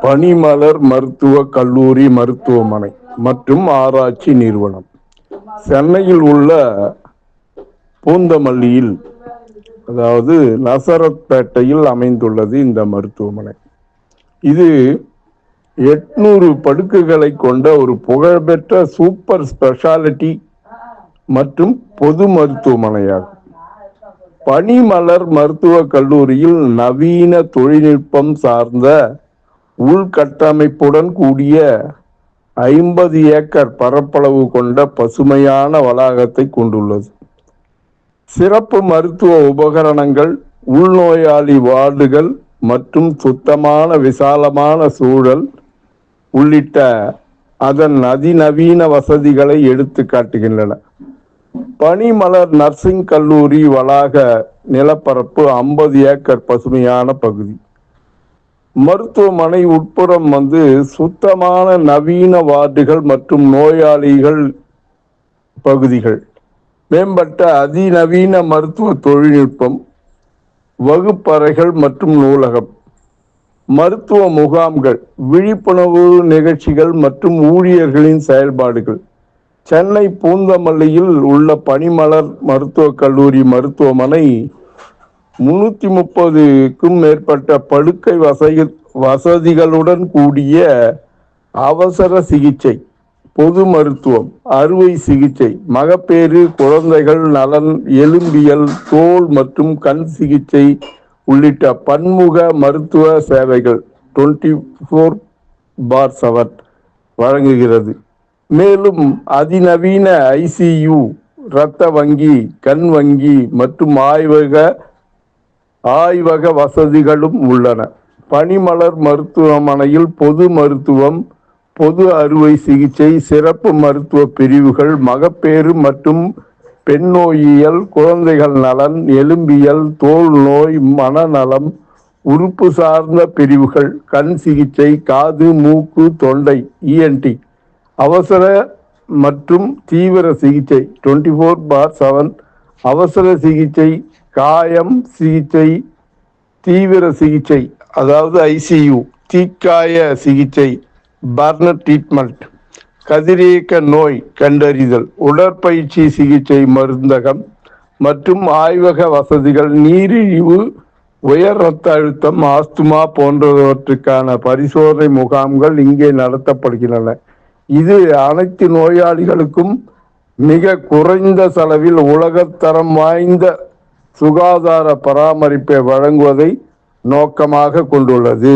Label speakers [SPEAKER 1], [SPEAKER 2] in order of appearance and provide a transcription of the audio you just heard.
[SPEAKER 1] பனிமலர் மருத்துவக் கல்லூரி மருத்துவமனை மற்றும் ஆராய்ச்சி நிறுவனம் சென்னையில் உள்ள பூந்தமல்லியில், அதாவது நசரத்பேட்டையில் அமைந்துள்ளது இந்த மருத்துவமனை. இது 800 படுக்கைகளை கொண்ட ஒரு புகழ்பெற்ற சூப்பர் ஸ்பெஷாலிட்டி மற்றும் பொது மருத்துவமனையாகும். பனிமலர் மருத்துவக் கல்லூரியில் நவீன தொழில்நுட்பம் சார்ந்த உள்கட்டமைப்புடன் கூடிய 50 ஏக்கர் பரப்பளவு கொண்ட பசுமையான வளாகத்தை கொண்டுள்ளது. சிறப்பு மருத்துவ உபகரணங்கள், உள்நோயாளி வார்டுகள் மற்றும் சுத்தமான விசாலமான சூழல் உள்ளிட்ட அதன் அதிநவீன வசதிகளை எடுத்து காட்டுகின்றன. பனிமலர் நர்சிங் கல்லூரி வளாக நிலப்பரப்பு 50 ஏக்கர் பசுமையான பகுதி. மருத்துவமனை உட்புறம் சுத்தமான நவீன வார்டுகள் மற்றும் நோயாளிகள் பகுதிகள், மேம்பட்ட அதிநவீன மருத்துவ தொழில்நுட்பம், வகுப்பறைகள் மற்றும் நூலகம், மருத்துவ முகாம்கள், விழிப்புணர்வு நிகழ்ச்சிகள் மற்றும் ஊழியர்களின் செயல்பாடுகள். சென்னை பூந்தமல்லியில் உள்ள பனிமலர் மருத்துவக் கல்லூரி மருத்துவமனை 330க்கும் மேற்பட்ட படுக்கை வசதிகளுடன் கூடிய அவசர சிகிச்சை, பொது மருத்துவம், அறுவை சிகிச்சை, மகப்பேறு, குழந்தைகள் நலன், எலும்பியல், தோல் மற்றும் கண் சிகிச்சை உள்ளிட்ட பன்முக மருத்துவ சேவைகள் 24/7 வழங்குகிறது. மேலும் அதிநவீன ICU, இரத்த வங்கி, கண் வங்கி மற்றும் ஆய்வக வசதிகளும் உள்ளன. பனிமலர் மருத்துவமனையில் பொது மருத்துவம், பொது அறுவை சிகிச்சை, சிறப்பு மருத்துவ பிரிவுகள், மகப்பேறு மற்றும் பெண்ணோயியல், குழந்தைகள் நலன், எலும்பியல், தோல் நோய், மனநலம், உறுப்பு சார்ந்த பிரிவுகள், கண் சிகிச்சை, காது, மூக்கு, தொண்டை, ENT, அவசர மற்றும் தீவிர சிகிச்சை 24/7, அவசர சிகிச்சை, காயம் சிகிச்சை, தீவிர சிகிச்சை அதாவது ICU, தீக்காய சிகிச்சை, பர்ன் ட்ரீட்மெண்ட், கதிரியக்க நோய் கண்டறிதல், உடற்பயிற்சி சிகிச்சை, மருந்தகம் மற்றும் ஆய்வக வசதிகள், நீரிழிவு, உயர் இரத்த அழுத்தம், ஆஸ்துமா போன்றவற்றுக்கான பரிசோதனை முகாம்கள் இங்கே நடத்தப்படுகின்றன. இது அனைத்து நோயாளிகளுக்கும் மிக குறைந்த செலவில் உலகத்தரம் வாய்ந்த சுகாதார பராமரிப்பை வழங்குவதை நோக்கமாக கொண்டுள்ளது.